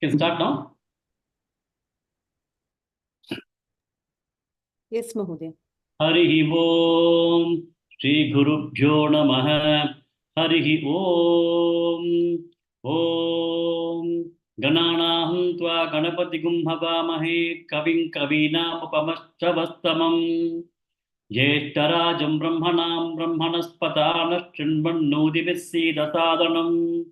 Can start now. Yes, Mahodaya. Harihi Om Shri Gurubhyo Namaha. Harihi Om Om Gananaham Tva Ganapati Gumhavamahe Kavim Kavinam Upamashravastamam Jeshtarajam Brahmanam Brahmanaspatanas Shrinvannudivissidasadanam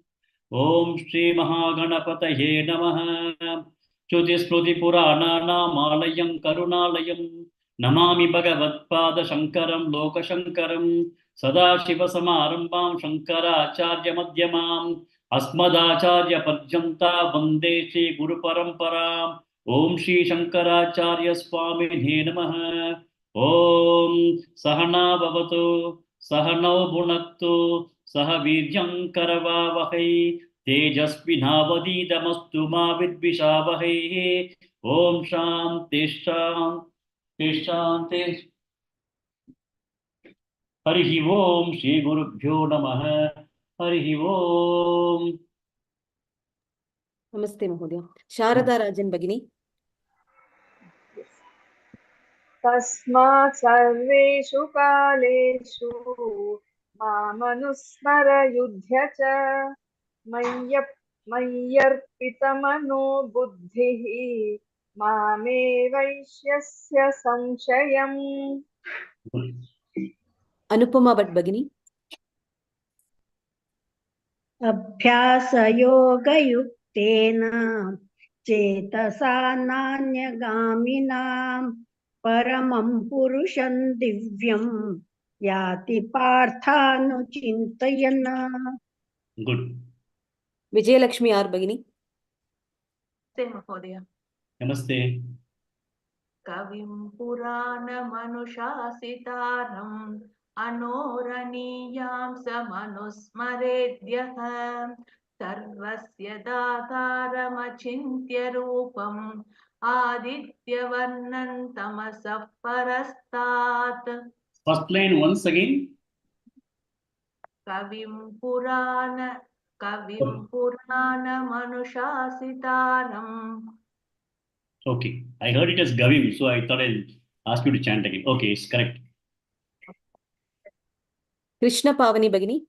Om Shri Mahaganapataye Namaha Shruti Smruti Purananam Alayam Karunalayam Namami Bhagavatpada Shankaram Lokashankaram Sadashiva Samarambam Shankaracharya Madhyamam Asmadacharya Padyanta Vande Shri Guru Paramparam Om Shri Shankaracharya Swamine Namaha Om Sahana Bhavatu Sahano Bhunattu Saha Vidyam Karavavahai Tejasvinavadidamastu ma vidvishavahai Om Shanti Shanti Shanti Harihi Om Shri Gurubhyo Namaha Harihi Om. Namaste, Mahodaya. Sharada Rajan Bhagini. तस्मात् सर्वेषु कालेषु मामनुस्मरयुध्य च मय्यर्पितमनो बुद्धिः मामे वैश्यस्य संशयम्. Anupama Bhatt Bhagini. अभ्यासयोगयुक्तेन चेतसा नान्यगामिनां परमं पुरुषं दिव्यं याति पार्थानुचिन्तयन्. Good. Vijayalakshmi R Bhagini. Namaste, Mahodaya. Namaste. Kavim Purana-manushasitaram Anoraniyam samanusmaredyah Sarvasya dataram achintya rupam Adityavarnan tamasah parastat. First line once again. Kavim Purana-manushasitaram. Okay, I heard it as Gavim, so I thought I'll ask you to chant again. Okay, it's correct. Krishna Pavani Bhagini.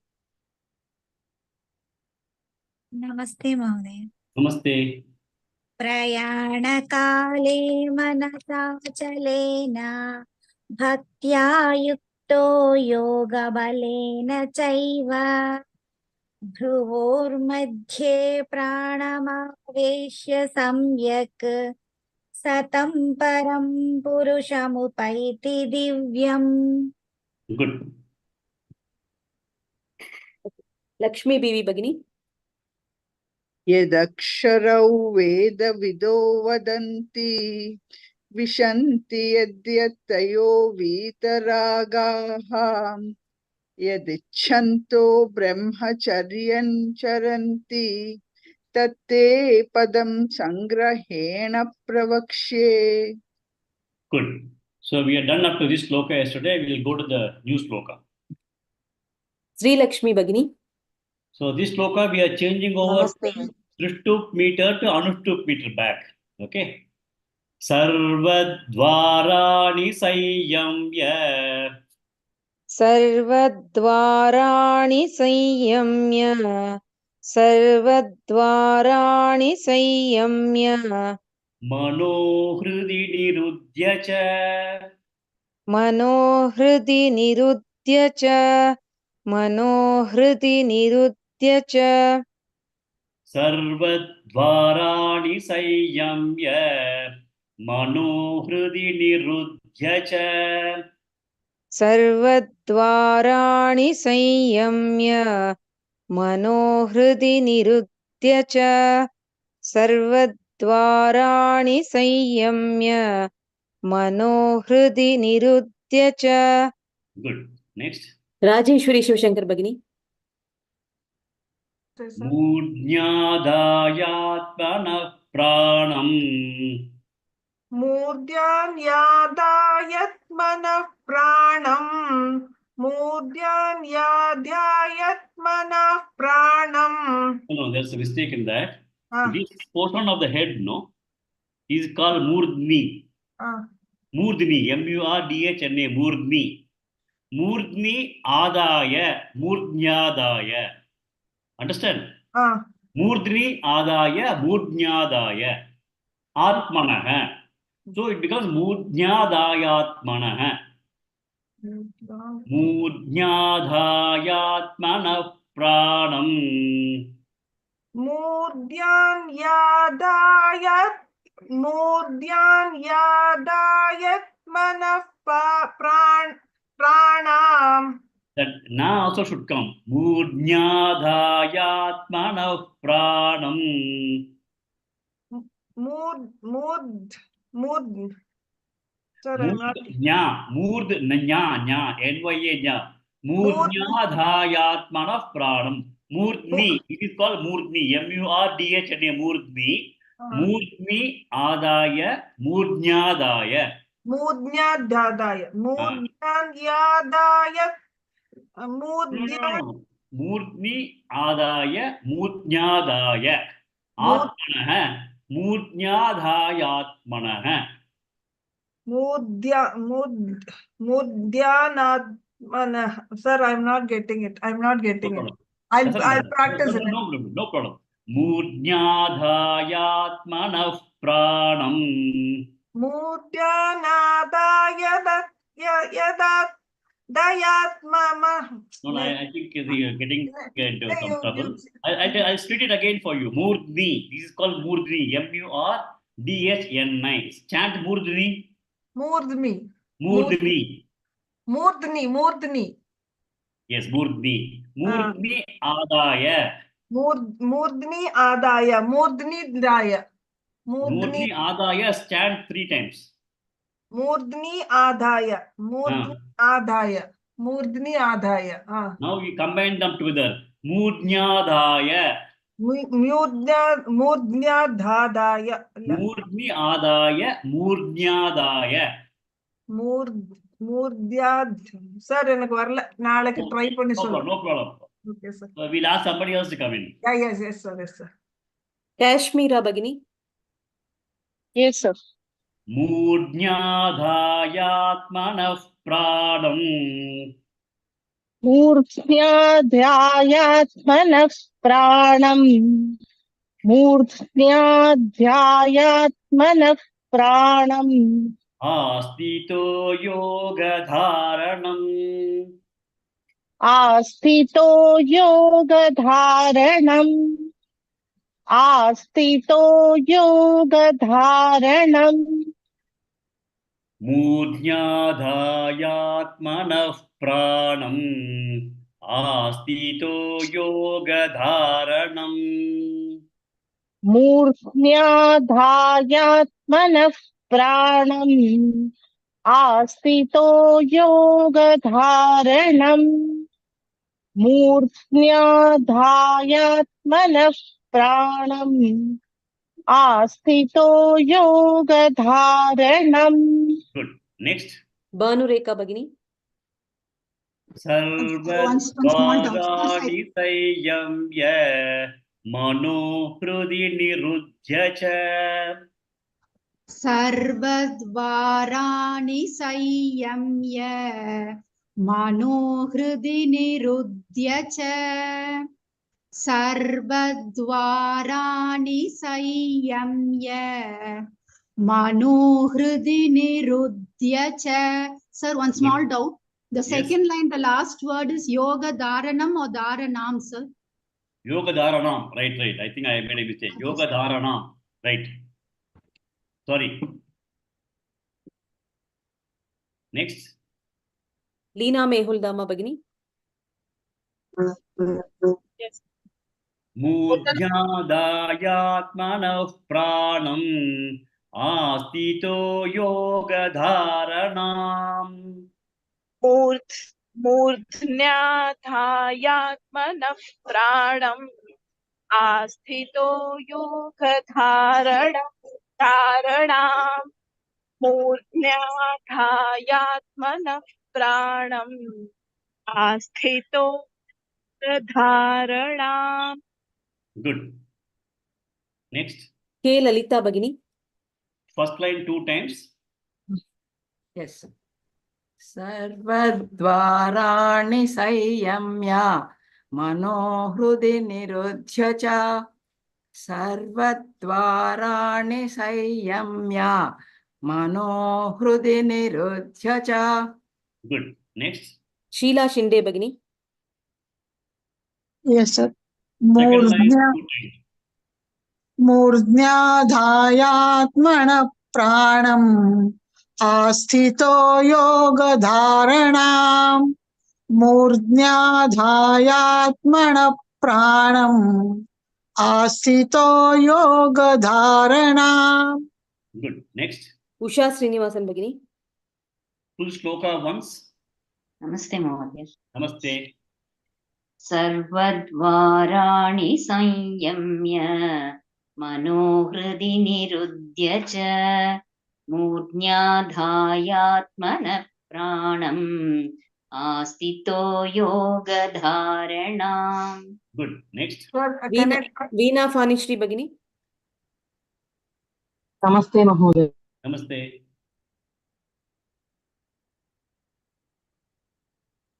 Namaste, Mahodaya. Namaste. Prayanakale manasa chalena bhaktya yukto yoga balena chaiva bhruvor madhye pranamaveshya samyak satam param purushamupaiti divyam. Good. Lakshmi Bivi Bhagini. यदक्षरौ वेदविदो वदन्ति विशन्ति यद्यतयो वीतरागाः यदिच्छन्तो ब्रह्मचर्यं चरन्ति तत्ते पदं संग्रहेण प्रवक्ष्ये. Good. So we are done up to this shloka yesterday. We will go to the new shloka. Sri Lakshmi Bhagini. So this shloka we are changing over Srishtup meter to Anushtup meter back. Okay. Sarvadvarani Sayyamya. सर्वद्वाराणि संयम्य सर्वद्वाराणि संयम्य Manohridi Nirudhya cha. मनोहृदि निरुद्य च मनोहृदि निरुद्य च Sarvadvarani Sayyamya. Manohridi Nirudhya cha. सर्वद्वाराणि संयम्य मनोहृदि निरुद्य च सर्वद्वाराणि संयम्य मनोहृदि निरुद्य च. Good. Next. Rajeshwari Shivashankar Bhagini. Mudnyadayatmanah pranam. मूर्ध्यान्यादायत्मनः प्राणम् मूर्ध्यान्यादायत्मनः प्राणम्. No, there's a mistake in that. This portion of the head, no, is called Murdni. Murdni, M-U-R-D-H-N-A, Murdni. Murdni Adaya, Murdnyadaya. Understand? Murdni Adaya, Murdnyadaya. Atmanaha. So it becomes Murdnyadayatmanaha. Murdnyadayatmana pranam. Murdyan yadayat manah pranam. That na also should come. Murdnyadayatmana pranam. Mud. Sorry, I'm not. Nya, N-Y-A, nya. Murdnyadayatmana pranam. Murdni, it is called Murdni, M-U-R-D-H-N-A, Murdni. Murdni Adaya, Murdnyadaya. Murdnyadaya. Murdni Adaya, Murdnyadaya. Atmanaha, Murdnyadayatmanaha. Mudyanatmanah. Sir, I'm not getting it. I'm not getting it. I'll practice it. No problem. Murdnyadayatmanah pranam. Murdyanadayatmama. No, I think you're getting into some trouble. I'll split it again for you. Murdni. This is called Murdni. M-U-R-D-H-N-I. Chant Murdni. Murdni. Yes, Murdni. Murdni Adaya. Murdni Adaya. Murdni Adaya, chant 3 times. Murdni Adaya. Now we combine them together. Murdnyadaya. Murdnyadaya. Murdni Adaya, Murdnyadaya. Sir, எனக்கு வரல. நாளைக்கு try பண்ணி சொல்றேன். No problem. Okay, sir. We'll ask somebody else to come in. Yes, sir. Kashmira Bhagini. Yes, sir. Murdnyadayatmanah pranam. Murdhyadhyatmanah pranam. Murdhyadhyatmanah pranam. Astito yogadharanam. Astito yogadharanam. Astito yogadharanam. Murdnyadayatmanah pranam. Astito yogadharanam. Murdhyadhyatmanah pranam. Astito yogadharanam. Murdhyadhyatmanah pranam. Astito yogadharanam. Good. Next. Bhanureka Bhagini. Sarvadvarani sayyamya mano hrudi nirudhya cha. सर्वद्वाराणि संयम्य मनोहृदि निरुध्य च सर्वद्वाराणि संयम्य मनोहृदि निरुध्य च. Sir, one small doubt. The second line, the last word is yoga dharanam or dharanam, sir? Yoga dharanam. Right. I think I made a mistake. Yoga dharanam. Right. Sorry. Next. Leena Mehuldama Bhagini. Yes. Murdnyadayatmanah pranam. Astito yoga dharanam. Murdnyadhyatmanah pranam. Astito yogadharanam. Murdnyadhyatmanah pranam. Astito yogadharanam. Good. Next. K. Lalita Bhagini. First line 2 times. Yes. Sarvadvarani संयम्य मनोहृदि निरुध्य च सर्वद्वाराणि संयम्य मनोहृदि निरुध्य च. Good. Next. Sheila Shinde Bhagini. Yes, sir. Second line 2 times. मूर्ध्याधायात्मनः प्राणम् आस्थितो योगधारणाम् मूर्ध्याधायात्मनः प्राणम् आस्थितो योगधारणाम्. Good. Next. Usha Srinivasan Bhagini. Full shloka once. नमस्ते महोदय. Namaste. सर्वद्वाराणि संयम्य मनोहृदि निरुध्य च मूर्ध्याधायात्मनः प्राणम् आस्थितो योगधारणाम्. Good. Next. Veena Fanishri Bhagini. नमस्ते महोदय. Namaste.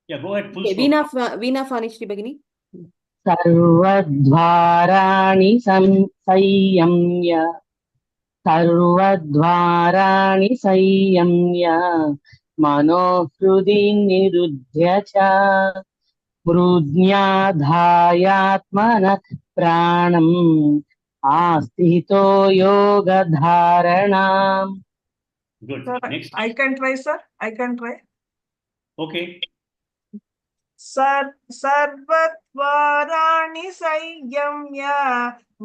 Yeah, go ahead. Full shloka. Veena Fanishri Bhagini. सर्वद्वाराणि संयम्य सर्वद्वाराणि संयम्य मनोहृदि निरुध्य च मूर्ध्याधायात्मनः प्राणम् आस्थितो योगधारणाम्. Good. Next. I can try, sir. I can try. Okay. सर्वद्वाराणि संयम्य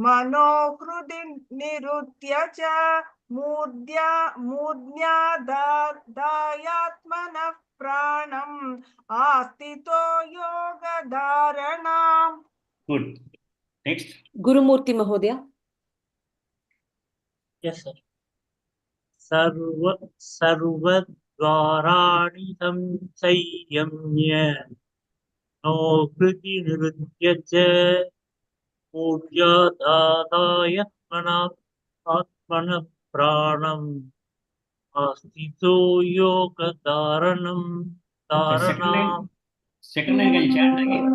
मनोहृदि निरुध्य च मूर्ध्याधायात्मनः प्राणम् आस्थितो योगधारणाम्. Good. Next. Gurumurthy Mahodaya. Yes, sir. सर्वद्वाराणि संयम्य मनोहृदि निरुध्य च मूर्ध्याधायात्मनः प्राणम् आस्थितो योगधारणम्. Second line can you chant again?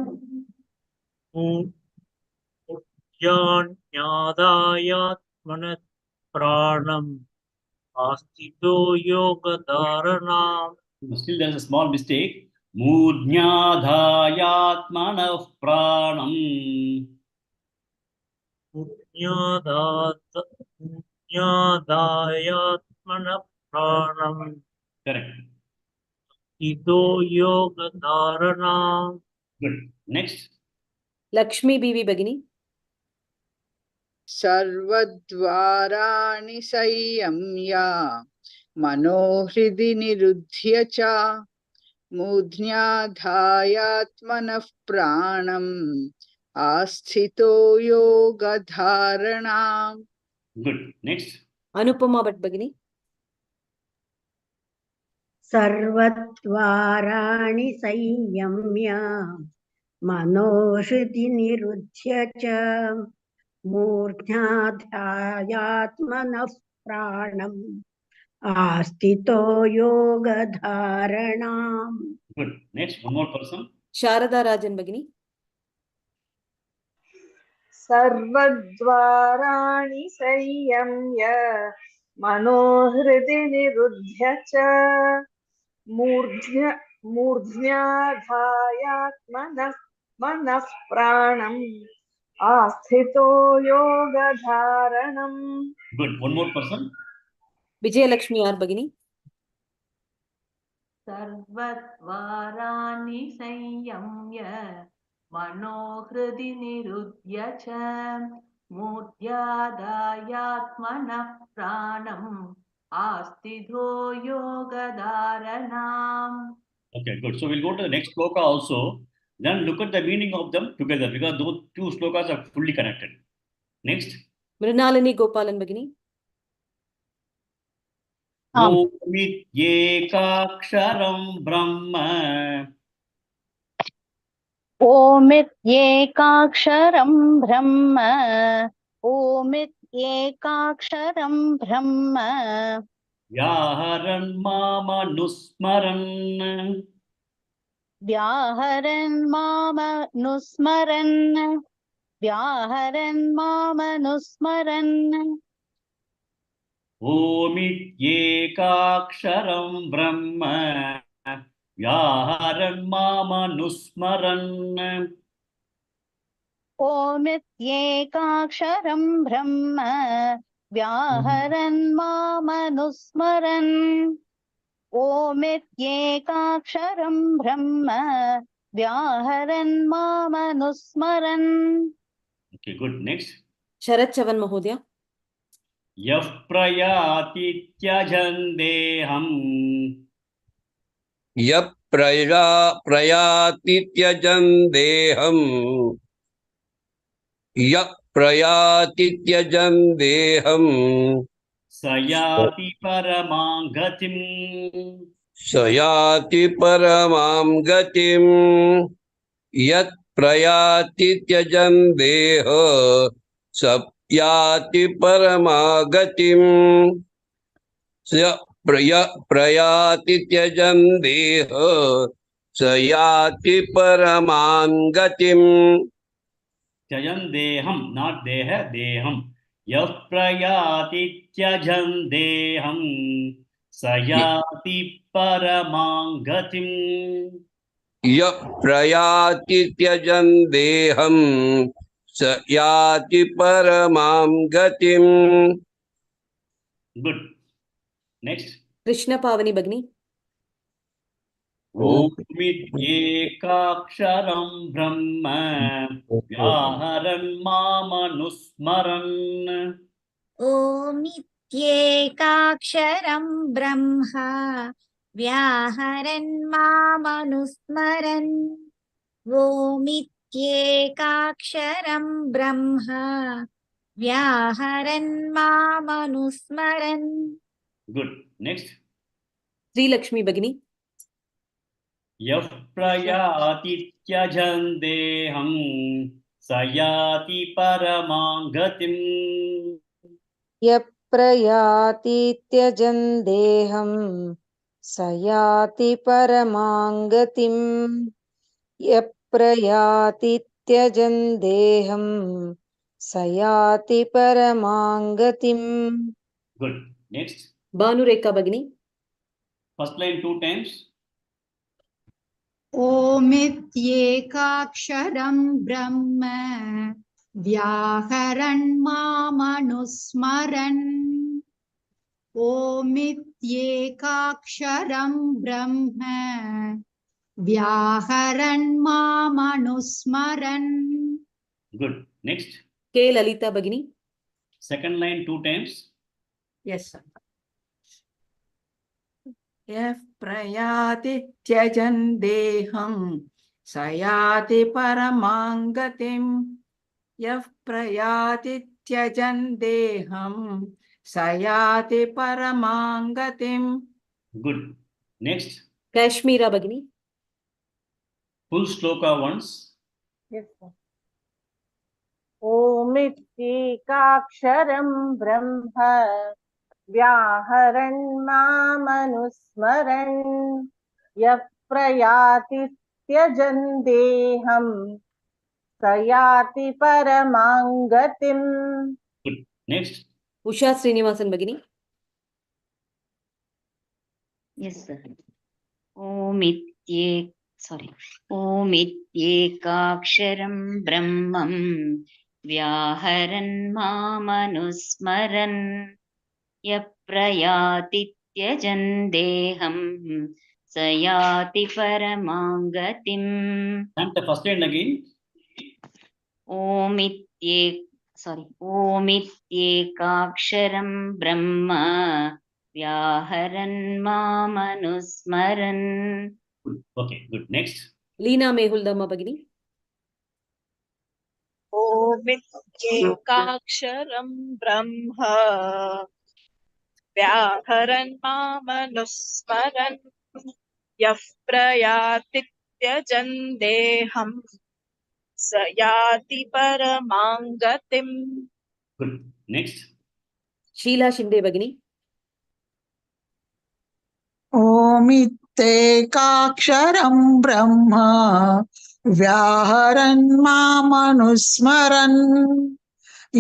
मूर्ध्याधायात्मनः प्राणम् आस्थितो योगधारणाम्. Still there is a small mistake. Mudnyadhayatmanah pranam. Mudnyadhayatmanah pranam. Correct. Ito yogadharanam. Good. Next. Lakshmi Bibi Bhagini. सर्वद्वाराणि संयम्य मनोहृदि निरुध्य च मूर्ध्याधायात्मनः प्राणम् आस्थितो योगधारणाम्. Good. Next. Anupama Bhatt Bhagini. सर्वद्वाराणि संयम्य मनोहृदि निरुध्य च मूर्ध्याधायात्मनः प्राणम् आस्थितो योगधारणाम्. Good. Next. One more person. Sharada Rajan Bhagini. सर्वद्वाराणि संयम्य मनोहृदि निरुध्य च मूर्ध्याधायात्मनः प्राणम् आस्थितो योगधारणम्. Good. One more person. Vijayalakshmi R Bhagini. सर्वद्वाराणि संयम्य मनोहृदि निरुध्य च मूर्ध्याधायात्मनः प्राणम् आस्थितो योगधारणाम्. Okay, good. So we'll go to the next shloka also. Then look at the meaning of them together because those two shlokas are fully connected. Next. Mrinalini Gopalan Bhagini. Omityekaksharam Brahma. ओमित्येकाक्षरं ब्रह्म ओमित्येकाक्षरं ब्रह्म व्याहरन् मामनुस्मरन् व्याहरन् मामनुस्मरन् ओमित्येकाक्षरं ब्रह्म व्याहरन् मामनुस्मरन् ओमित्येकाक्षरं ब्रह्म व्याहरन् मामनुस्मरन् ओमित्येकाक्षरं ब्रह्म व्याहरन् मामनुस्मरन्. Okay, good. Next. Sharat Chavan Mahodaya. यः प्रयाति त्यजन् देहम् यः प्रयाति त्यजन् देहम् यः प्रयाति त्यजन् देहम् स याति परमां गतिम् स याति परमां गतिम् यत् प्रयाति त्यजन् देह स याति परमां गतिम् प्रयाति त्यजन् देह स याति परमां गतिम्. त्यजन् देहं, not देह, देहं. यः प्रयाति त्यजन् देहं स याति परमां गतिम्. यः प्रयाति त्यजन् देहं स याति परमां गतिम्. Good. Next. Krishna Pavani Bagni. ओमित्येकाक्षरं ब्रह्म व्याहरन् मामनुस्मरन् ओमित्येकाक्षरं ब्रह्म व्याहरन् मामनुस्मरन् ओमित्येकाक्षरं ब्रह्म व्याहरन् मामनुस्मरन्. Good. Next. Sri Lakshmi Bagni. यः प्रयाति त्यजन् देहं स याति परमां गतिम् यः प्रयाति त्यजन् देहं स याति परमां गतिम् यः प्रयाति त्यजन् देहं स याति परमां गतिम्. Good. Next. Banu Rekha Bagni. First line 2 times. ओमित्येकाक्षरं ब्रह्म व्याहरन् मामनुस्मरन् ओमित्येकाक्षरं ब्रह्म व्याहरन् मामनुस्मरन्. Good. Next. K. Lalita Bagni. Second line 2 times. Yes, sir. यः प्रयाति त्यजन् देहं स याति परमां गतिम् यः प्रयाति त्यजन् देहं स याति परमां गतिम्. Good. Next. Kashmira Bagni. Full shloka once. Yes, sir. ओमित्येकाक्षरं ब्रह्म व्याहरन् मामनुस्मरन् यः प्रयाति त्यजन् देहं स याति परमां गतिम्. Good. Next. Usha Srinivasan Bagni. Yes, sir. ओमित्येकाक्षरं ब्रह्मं व्याहरन् मामनुस्मरन् यः प्रयाति त्यजन् देहं स याति परमां गतिम्. And the first line again. ओमित्येकाक्षरं ब्रह्म व्याहरन् मामनुस्मरन्. Okay, good. Next. Leena Mehul Dhamma Bagni. ओमित्येकाक्षरं ब्रह्म व्याहरन् मामनुस्मरन् यः प्रयाति त्यजन् देहं स याति परमां गतिम्. Good. Next. Sheila Shinde Bhagini. ओमित्येकाक्षरं ब्रह्म व्याहरन् मामनुस्मरन्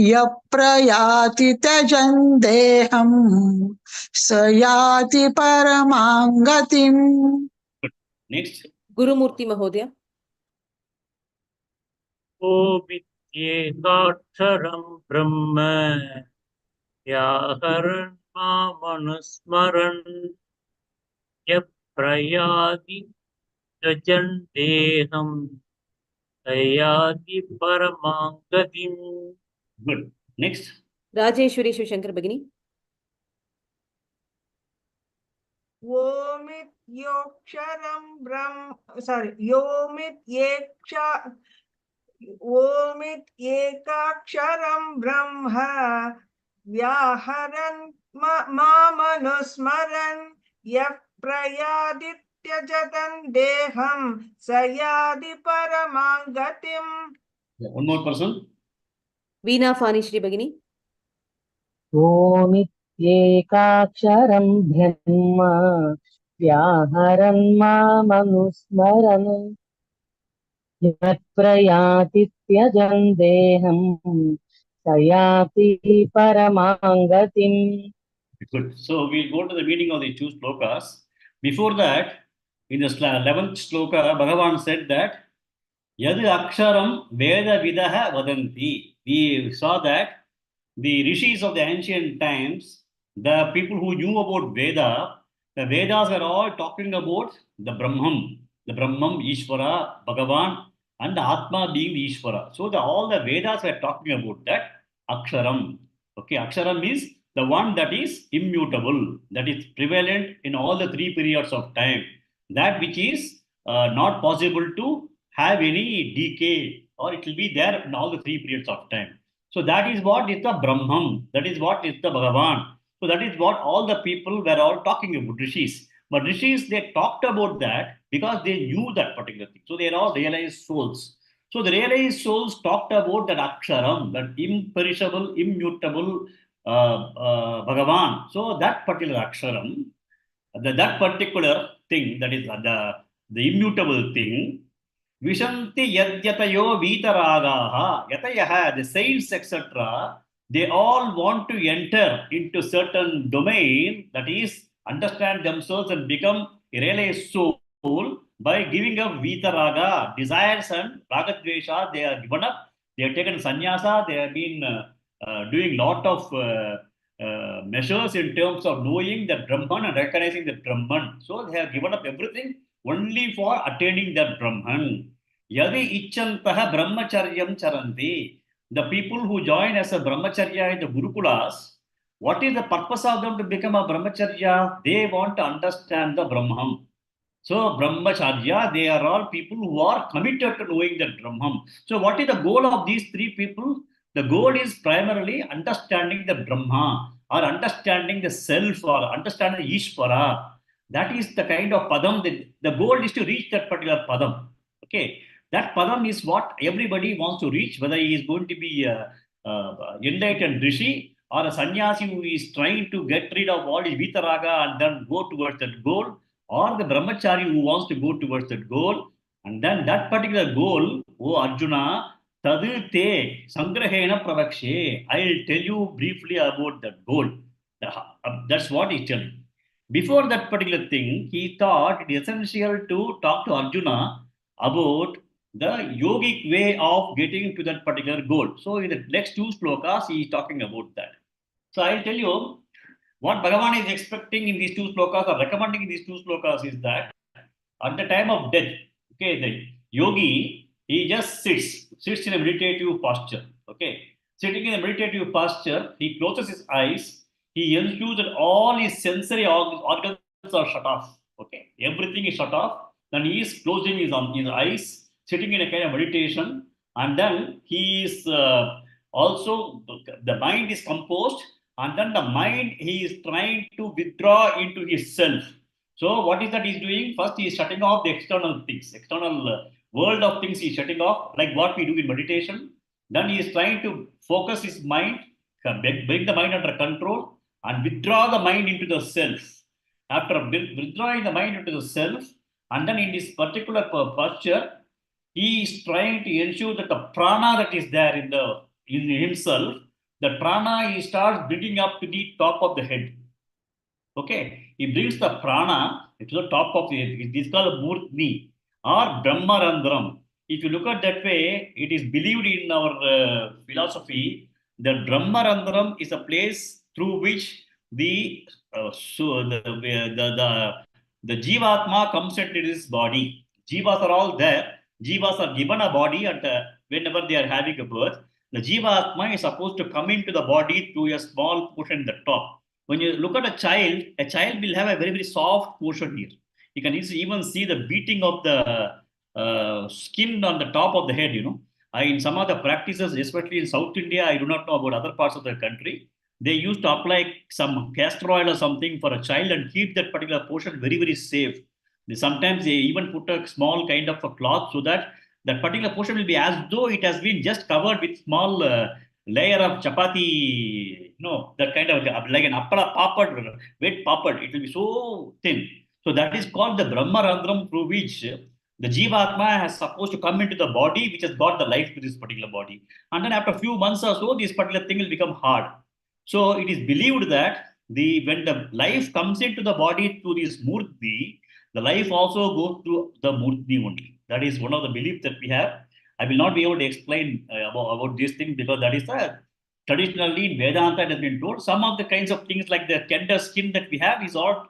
यः प्रयाति त्यजन् देहं स याति परमां गतिम्. Next. Gurumurthy Mahodaya. ओमित्येकाक्षरं ब्रह्म व्याहरन् मामनुस्मरन् यः प्रयाति त्यजन् देहं स याति परमां गतिम्. Good. Next. Rajeshwari Shivshankar Bhagini. ओमित्योक्षरं ओमित्येकाक्षरं ब्रह्म व्याहरन् मामनुस्मरन् यः प्रयाति त्यजन् देहं स याति परमां गतिम्. One more person. Veena Fani Shri Bhagini. ओमित्येकाक्षरं ब्रह्म व्याहरन् मामनुस्मरन् यः प्रयाति त्यजन् देहं स याति परमां गतिम्. Good. So we'll go to the meaning of the two slokas. Before that, in the 11th sloka, Bhagavan said that Yad Aksharam Veda Vidaha Vadanti. We saw that the rishis of the ancient times, the people who knew about Veda, the Vedas were all talking about the Brahman, Ishvara, Bhagavan, and the Atma being the Ishvara. So all the Vedas were talking about that Aksharam. Okay, Aksharam is the one that is immutable, that is prevalent in all the three periods of time, that which is not possible to have any decay, or it will be there in all the three periods of time. So that is what is the Brahman, that is what is the Bhagavan. So that is what all the people were all talking about, rishis. But rishis, they talked about that because they knew that particular thing. So they are all realized souls. So the realized souls talked about that Aksharam, that imperishable, immutable Bhagavan. So that particular Aksharam, that particular thing, that is the immutable thing, Vishanti yadyatayo vitaragaha, yatayaha, the saints, etc., they all want to enter into certain domain, that is, understand themselves and become a realized soul by giving up vitaraga, desires and ragadvesha. They are given up, they have taken sannyasa, they have been doing lot of measures in terms of knowing that Brahman and recognizing that Brahman. So they have given up everything only for attaining that Brahman. Yadi icchantaha brahmacharyam charanti. The people who join as a brahmacharya in the Gurukulas, what is the purpose of them to become a brahmacharya? They want to understand the Brahman. So brahmacharya, they are all people who are committed to knowing that Brahman. So what is the goal of these three people? The goal is primarily understanding the Brahma, or understanding the self, or understanding the Ishvara. That is the kind of padam. The goal is to reach that particular padam. Okay, that padam is what everybody wants to reach, whether he is going to be enlightened rishi or a sannyasi who is trying to get rid of all his vitaraga and then go towards that goal, or the brahmachari who wants to go towards that goal. And then that particular goal, oh Arjuna, tadu te sangrahena pravakshe, I'll tell you briefly about that goal. That's what he's telling. Before that particular thing, he thought it is essential to talk to Arjuna about the yogic way of getting to that particular goal. So in the next two slokas, he is talking about that. So I'll tell you what Bhagavan is expecting in these two slokas, or recommending in these two slokas, is that at the time of death, okay, the yogi, he just sits in a meditative posture. Okay, sitting in a meditative posture, he closes his eyes, he ensures that all his sensory organs are shut off. Okay, everything is shut off. Then he is closing his eyes, sitting in a kind of meditation, and then he is also, the mind is composed, and then the mind, he is trying to withdraw into his self. So what is that he is doing? First, he is shutting off the external things, external world of things he is shutting off, like what we do in meditation. Then he is trying to focus his mind bring the mind under control and withdraw the mind into the self. After withdrawing the mind into the self, and then in this particular posture, he is trying to ensure that the prana that is there in himself, the prana he starts bringing up to the top of the head. Okay, he brings the prana to the top of the head. It is called Murtni or Brahmarandram. If you look at that way, it is believed in our philosophy that Brahmarandram is a place through which the the Jivatma comes into this body. Jivas are all there. Jivas are given a body, and whenever they are having a birth, the Jivatma is supposed to come into the body through a small portion at the top. When you look at a child will have a very, very soft portion here. You can even see the beating of the skin on the top of the head, in some of the practices, especially in South India, I do not know about other parts of the country, they used to apply some castor oil or something for a child and keep that particular portion very, very safe. Sometimes they even put a small kind of a cloth so that that particular portion will be as though it has been just covered with small layer of chapati, that kind of like an appala papad, wet papad. It will be so thin. So that is called the Brahmarandram, through which the Jivatma has supposed to come into the body, which has got the life to this particular body. And then after a few months or so, this particular thing will become hard. So it is believed that when the life comes into the body through this Murti, the life also goes to the Murti only. That is one of the beliefs that we have. I will not be able to explain about this thing because that is traditionally in Vedanta it has been told. Some of the kinds of things like the tender skin that we have is all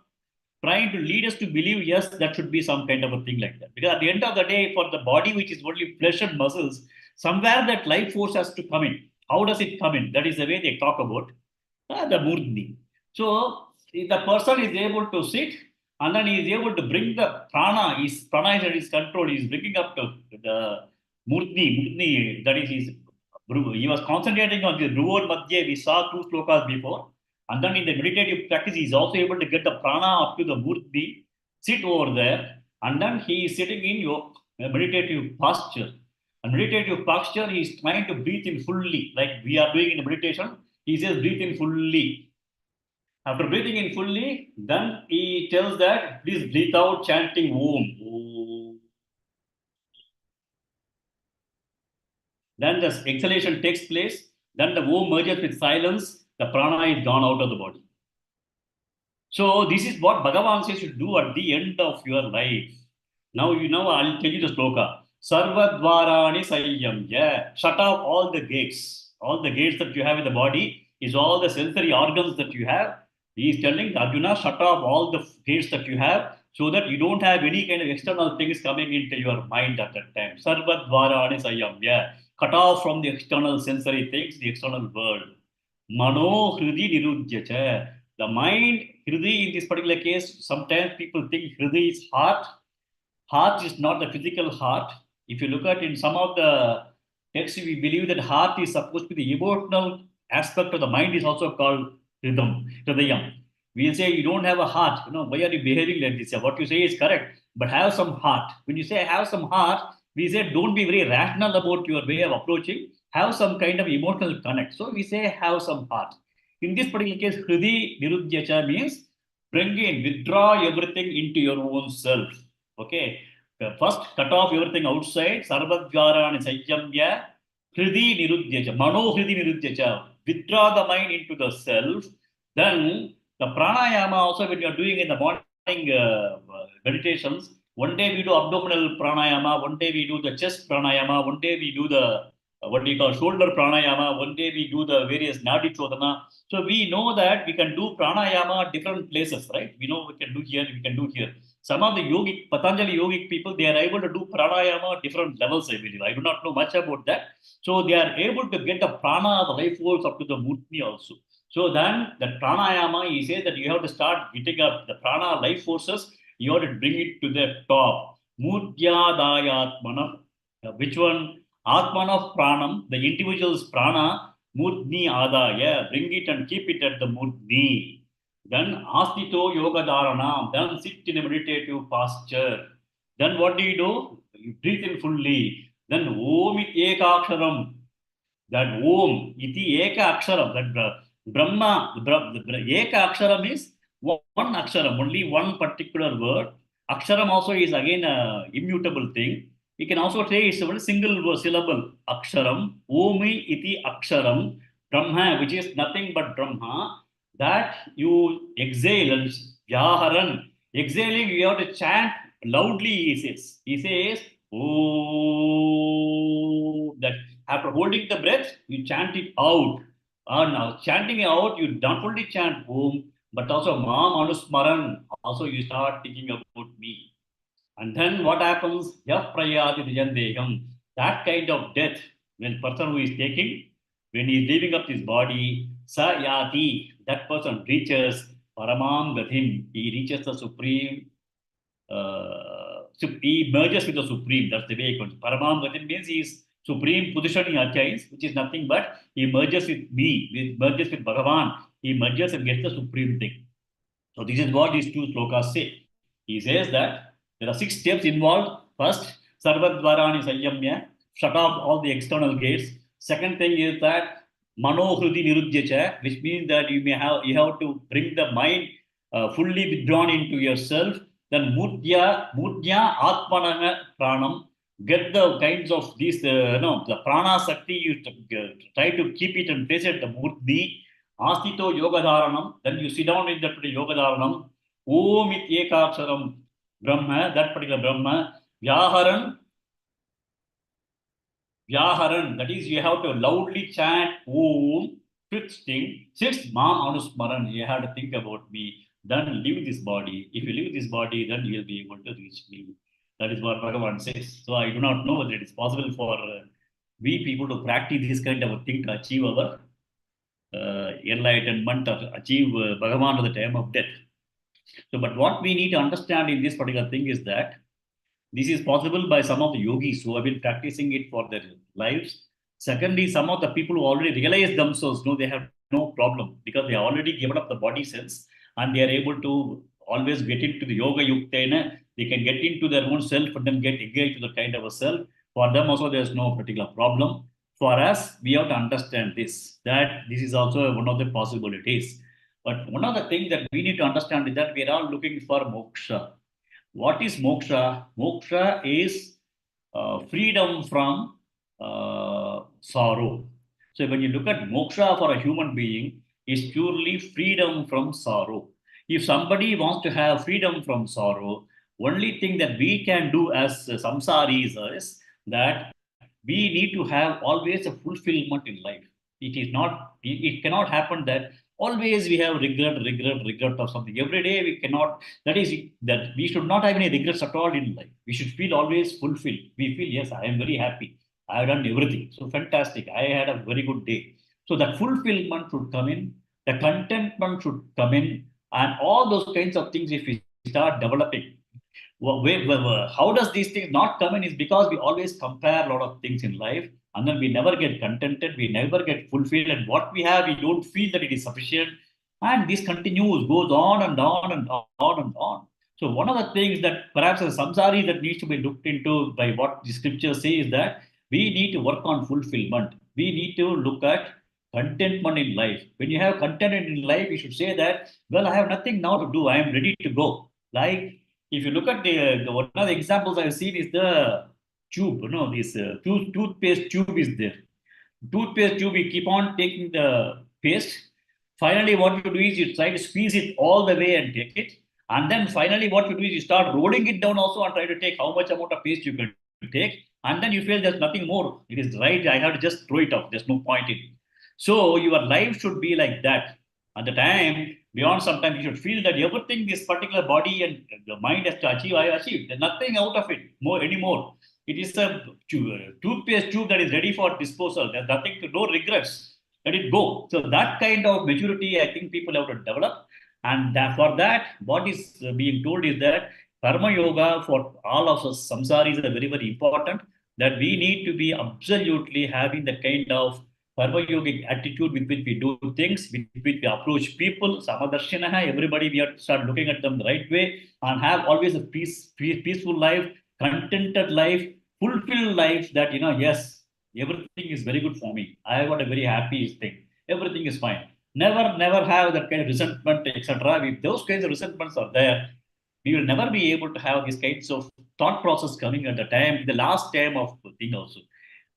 trying to lead us to believe, yes, that should be some kind of a thing like that. Because at the end of the day, for the body, which is only flesh and muscles, somewhere that life force has to come in. How does it come in? That is the way they talk about the Murdni. So if the person is able to sit and then he is able to bring the prana, his prana is at his control, he is bringing up to the Murdni, that is he was concentrating on the Ruvor Madhya. We saw 2 slokas before. And then in the meditative practice, he is also able to get the prana up to the Murti, sit over there, and then he is sitting in your meditative posture. And meditative posture, he is trying to breathe in fully, like we are doing in the meditation. He says, breathe in fully. After breathing in fully, then he tells that, please breathe out, chanting Om. Then the exhalation takes place. Then the Om merges with silence. The prana is gone out of the body. So this is what Bhagavan says you do at the end of your life. Now I'll tell you the sloka. Sarvadvarani sayyamya. Shut off all the gates. All the gates that you have in the body is all the sensory organs that you have. He is telling Arjuna, shut off all the gates that you have so that you don't have any kind of external things coming into your mind at that time. Sarvadvarani sayyamya. Cut off from the external sensory things, the external world. Mano Hridi Nirudhyacha. The mind, Hridi in this particular case, sometimes people think Hridi is heart. Heart is not the physical heart. If you look at in some of the texts, we believe that heart is supposed to be the emotional aspect of the mind is also called Hridayam. We say you don't have a heart. Why are you behaving like this? What you say is correct, but have some heart. When you say have some heart, we say don't be very rational about your way of approaching. Have some kind of emotional connect. So we say have some heart. In this particular case, Hridi Nirudhyacha means bring in, withdraw everything into your own self. Okay. First, cut off everything outside. Sarvadvarani sayyamya. Hridi Nirudhyacha. Mano Hridi Nirudhyacha. Withdraw the mind into the self. Then the pranayama also when you are doing in the morning meditations, one day we do abdominal pranayama, one day we do the chest pranayama, one day we do the what we call shoulder pranayama, one day we do the various nadi chodhana. So we know that we can do pranayama at different places, right? We know we can do here, we can do here. Some of the yogic, Patanjali yogic people, they are able to do pranayama at different levels, I believe. I do not know much about that. So they are able to get the prana, the life force up to the murti also. So then that pranayama, he says that you have to start getting up the prana life forces, you have to bring it to the top. Murtyadayatmana. Which one? Atmana pranam, the individual's prana, murdni adaya, bring it and keep it at the murdni. Then astito yoga dharana, then sit in a meditative posture. Then what do? You breathe in fully. Then om ekaksharam. that Om iti eka aksharam, that Brahma, eka aksharam is one aksharam, only one particular word. Aksharam also is again a immutable thing. You can also say it's a single syllable, aksharam, Omi iti aksharam, Brahma, which is nothing but Brahma, that you exhale and Vyaharan. Exhaling, you have to chant loudly, he says, oh, that after holding the breath, you chant it out. And now chanting it out, you not only chant Om, but also Mam Anusmaran. Also, you start thinking about me. And then what happens? Yah prayati dijandeham. That kind of death, when person who is taking, when he is leaving up his body, sa yati, that person reaches paramam gatim. He reaches the supreme. He merges with the supreme. That's the way it goes. Paramam gatim means he is supreme position he attains, which is nothing but he merges with me, merges with Bhagavan. He merges and gets the supreme thing. So this is what these two slokas say. He says that there are 6 steps involved. First, Sarvadvarani Sanyamya, shut off all the external gates. Second thing is that Manohrudi Nirudhyacha, which means that you have to bring the mind fully withdrawn into yourself. Then Mudya Atmanana Pranam, get the kinds of these, the Prana Sakti, you try to keep it and place it, the Murti. Astito Yogadharanam, then you sit down in that particular Yogadharanam. Om Ekaksharam Brahma, that particular Brahma. Vyaharan, that is, you have to loudly chant Om. 5th thing. 6th, Mam Anusmaran, you have to think about me. Then leave this body. If you leave this body, then you will be able to reach me. That is what Bhagavan says. So I do not know whether it is possible for we people to practice this kind of a thing to achieve our enlightenment or achieve Bhagavan at the time of death. So, but what we need to understand in this particular thing is that this is possible by some of the yogis who have been practicing it for their lives. Secondly, some of the people who already realize themselves know they have no problem because they have already given up the body sense and they are able to always get into the yoga yuktena. They can get into their own self and then get engaged to the kind of a self. For them also, there's no particular problem. For us, we have to understand this, that this is also one of the possibilities. But one of the things that we need to understand is that we are all looking for moksha. What is moksha? Moksha is freedom from sorrow. So when you look at moksha for a human being, is purely freedom from sorrow. If somebody wants to have freedom from sorrow, only thing that we can do as samsaris is that we need to have always a fulfillment in life. It cannot happen that always we have regret of something. Every day we cannot, that we should not have any regrets at all in life. We should feel always fulfilled. We feel, yes, I am very happy. I have done everything. So fantastic. I had a very good day. So that fulfillment should come in, the contentment should come in, and all those kinds of things, if we start developing. How does these things not come in is because we always compare a lot of things in life and then we never get contented, we never get fulfilled, and what we have, we don't feel that it is sufficient. And this continues, goes on and on and on and on. So one of the things that perhaps as a samsari that needs to be looked into by what the scripture says is that we need to work on fulfillment. We need to look at contentment in life. When you have contentment in life, you should say that, well, I have nothing now to do. I am ready to go. Like, if you look at the one of the examples I've seen is the tube, this toothpaste tube is there. Toothpaste tube, you keep on taking the paste. Finally, what you do is you try to squeeze it all the way and take it. And then finally, what you do is you start rolling it down also and try to take how much amount of paste you can take. And then you feel there's nothing more. It is right. I have to just throw it off. There's no point in it. So your life should be like that. At the time, beyond some time, you should feel that everything this particular body and the mind has to achieve, I achieved. There's nothing out of it anymore. It is a toothpaste tube that is ready for disposal. There's nothing to, no regrets. Let it go. So that kind of maturity, I think people have to develop. And for that, what is being told is that Karma Yoga for all of us samsaris are very, very important. That we need to be absolutely having the kind of Karma yogic attitude with which we do things, with which we approach people, Samadarshinaha, everybody, we have to start looking at them the right way and have always a peaceful life, contented life, fulfilled life that, yes, Everything is very good for me. I got a very happy thing. Everything is fine. Never have that kind of resentment, etc. If those kinds of resentments are there, we will never be able to have these kinds of thought process coming at the last time of thing also.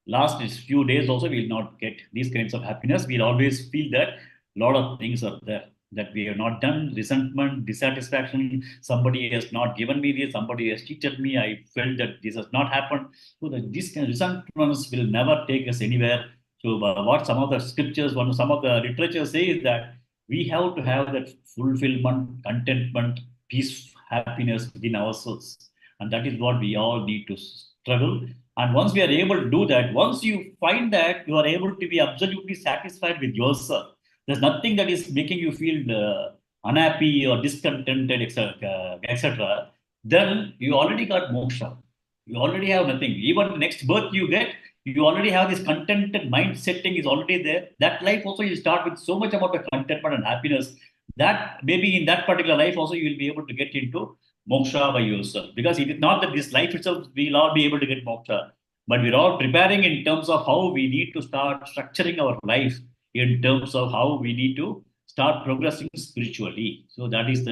Last is few days also we will not get these kinds of happiness. We'll always feel that a lot of things are there that we have not done, resentment, dissatisfaction, somebody has not given me this, somebody has cheated me, I felt that this has not happened. So that these kind of resentments will never take us anywhere. So what some of the scriptures, some of the literature says that we have to have that fulfillment, contentment, peace, happiness within ourselves. And that is what we all need to struggle. And once we are able to do that, once you find that you are able to be absolutely satisfied with yourself, there's nothing that is making you feel unhappy or discontented, etc. Then you already got moksha. You already have nothing. Even the next birth you get, you already have this contented mind setting is already there. That life also you start with so much amount of contentment and happiness that maybe in that particular life also you will be able to get into moksha by yourself. Because it is not that this life itself we'll all be able to get moksha, but we're all preparing in terms of how we need to start structuring our life in terms of how we need to start progressing spiritually. So that is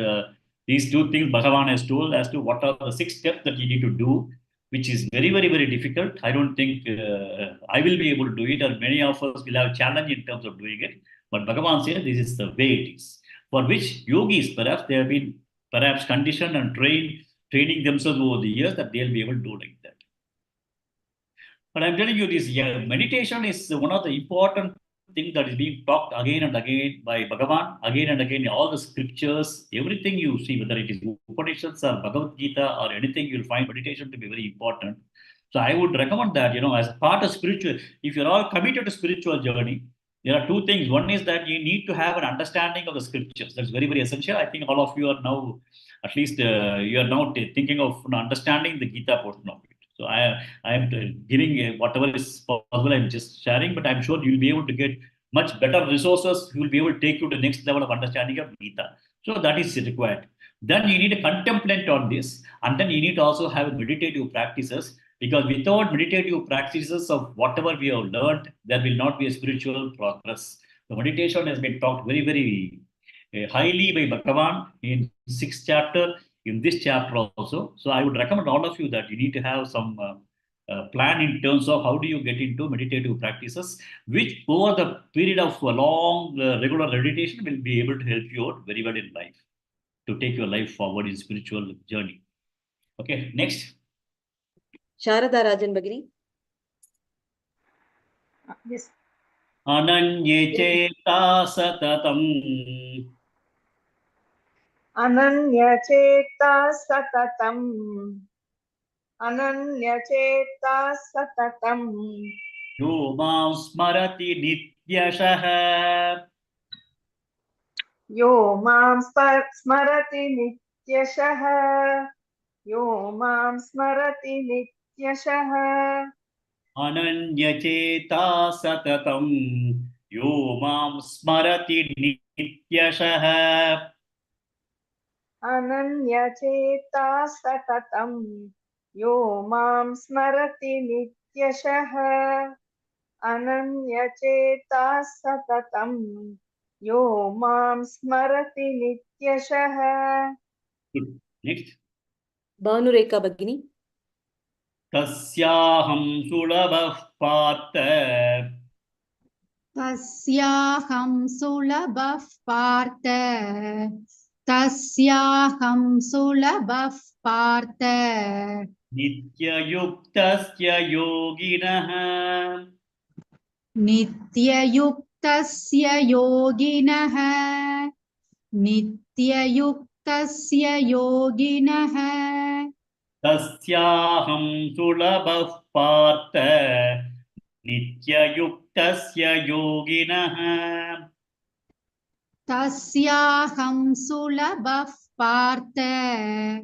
these two things Bhagavan has told as to what are the 6 steps that you need to do, which is very difficult. I don't think I will be able to do it, or many of us will have challenge in terms of doing it. But Bhagavan says this is the way it is. For which yogis, perhaps they have been perhaps conditioned and training themselves over the years that they'll be able to do like that. But I'm telling you this, meditation is one of the important things that is being talked again and again by Bhagavan, again and again in all the scriptures, everything you see, whether it is Upanishads or Bhagavad Gita or anything, you'll find meditation to be very important. So I would recommend that, as a part of spiritual, if you're all committed to spiritual journey, there are 2 things. One is that you need to have an understanding of the scriptures. That's very essential. I think all of you are now, at least you are now thinking of understanding the Gita portion of it. So I am giving whatever is possible. I'm just sharing, but I'm sure you'll be able to get much better resources. You will be able to take you to the next level of understanding of Gita. So that is required. Then you need to contemplate on this, and then you need to also have meditative practices. Because without meditative practices of whatever we have learned, there will not be a spiritual progress. The meditation has been talked very highly by Bhagavan in 6th chapter, in this chapter also. So I would recommend all of you that you need to have some plan in terms of how do you get into meditative practices, which over the period of a long regular meditation will be able to help you out very well in life, to take your life forward in spiritual journey. Okay, next. Sharada Rajan Bagini. Yes. Ananye cheta satatam. Ananyacheta satatam. Ananyacheta satatam. Yo mam smarati nityashah. Yo mam smarati nityashah. Yo mam smarati nityashah. Ananyacheta satatam. Yo mam smarati nityashah. Ananyacheta satatam. Yo mam smarati nityashah. Ananyacheta satatam. Yo mam smarati nityashah. Good. Next. Bhanureka Bagini. Tasyaham sulabah partha. Tasyaham sulabah partha. Tasyaham sulabah partha. Nityayuktasya yoginah. Nityayuktasya yoginah. Nityayuktasya yoginah. Tasyaham sulabah partha. Nityayuktasya yoginah. Tasyaham sulabah partha.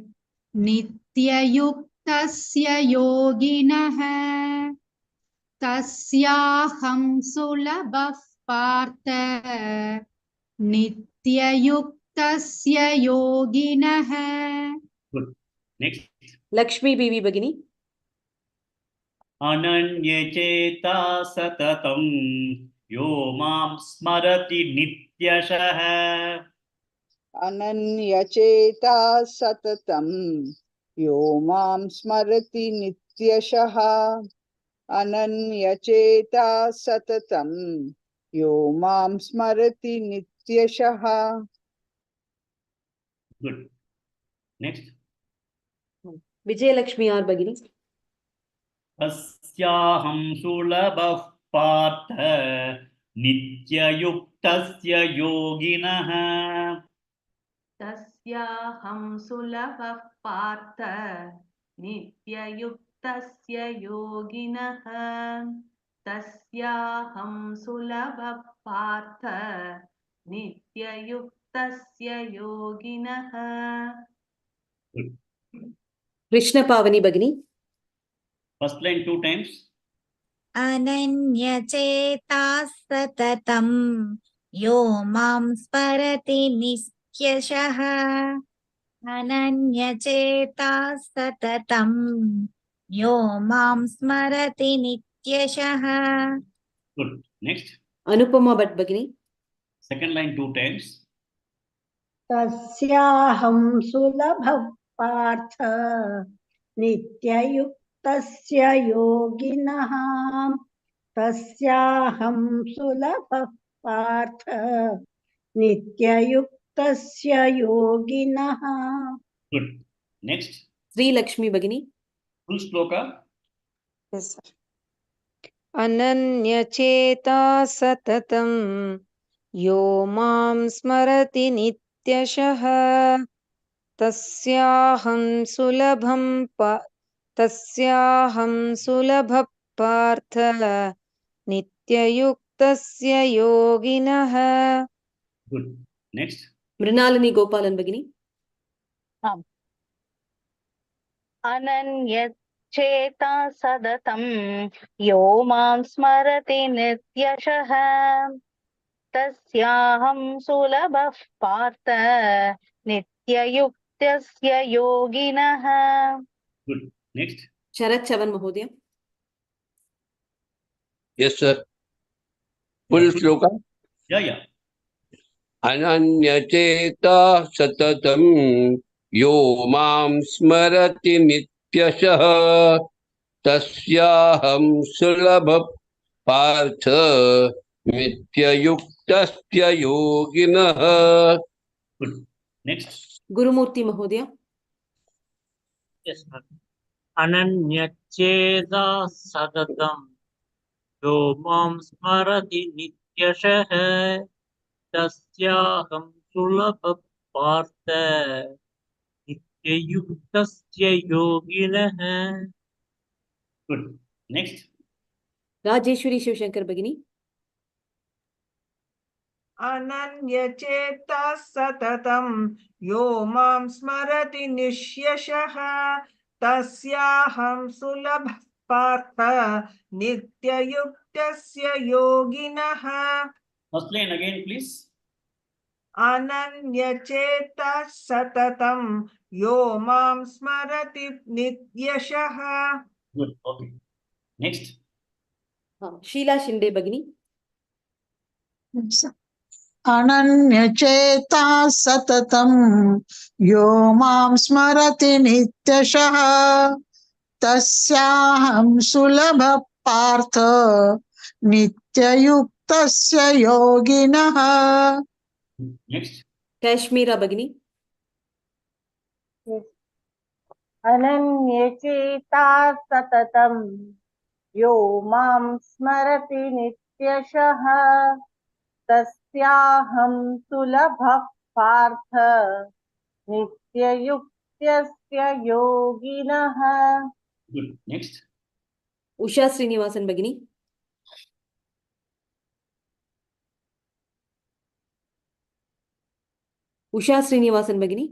Nityayuktasya yoginah. Tasyaham sulabah partha. Nityayuktasya yoginah. Good. Next. Lakshmi Bibi Bagini. अनन्यचेता सततं यो मां स्मरति नित्यशः अनन्यचेता सततं यो मां स्मरति नित्यशः अनन्यचेता सततं यो मां स्मरति नित्यशः Good. Next. विजयलक्ष्मी आर् भगिनी तस्याहं सुलभः पार्थ नित्ययुक्तस्य योगिनः तस्याहं सुलभः पार्थ नित्ययुक्तस्य योगिनः तस्याहं सुलभः पार्थ नित्ययुक्तस्य योगिनः कृष्णपावनी भगिनी First line 2 times. अनन्यचेता सततं यो मां स्मरति नित्यशः अनन्यचेता सततं यो मां स्मरति नित्यशः Good. Next. अनुपमा भट्ट भगिनी Second line 2 times. तस्याहं सुलभः पार्थ नित्ययुक्तस्य योगिनः तस्याहं सुलभः पार्थ नित्ययुक्तस्य योगिनः Good. Next. श्रीलक्ष्मी भगिनी Full shloka. Yes, sir. अनन्यचेता सततं यो मां स्मरति नित्यशः तस्याहं सुलभः पार्थ नित्ययुक्तस्य योगिनः Good. Next. मृणालिनी गोपालन् भगिनी अनन्यचेता सततं यो मां स्मरति नित्यशः तस्याहं सुलभः पार्थ नित्ययुक्तस्य योगिनः Good. Next. शरत् चवन् महोदय Yes, sir. Full shloka. Yeah. अनन्यचेता सततं यो मां स्मरति नित्यशः तस्याहं सुलभः पार्थ नित्ययुक्तस्य योगिनः Good. Next. गुरुमूर्ति महोदय Yes, sir. अनन्यचेता सततं यो मां स्मरति नित्यशः तस्याहं सुलभः पार्थ नित्ययुक्तस्य योगिनः Good. Next. राजेश्वरी शिवशंकर भगिनी अनन्यचेता सततं यो मां स्मरति नित्यशः तस्याहं सुलभः पार्थ नित्ययुक्तस्य योगिनः First line again, please. अनन्यचेता सततं यो मां स्मरति नित्यशः Good. Okay. Next. Sheela Shinde भगिनी अनन्यचेता सततं यो मां स्मरति नित्यशः तस्याहं सुलभः पार्थ नित्ययुक्तस्य योगिनः Next. काश्मीरा भगिनी अनन्यचेता सततं यो मां स्मरति नित्यशः तस्याहं सुलभः पार्थ नित्ययुक्तस्य योगिनः Good. Next. उषा श्रीनिवासन भगिनी उषा श्रीनिवासन भगिनी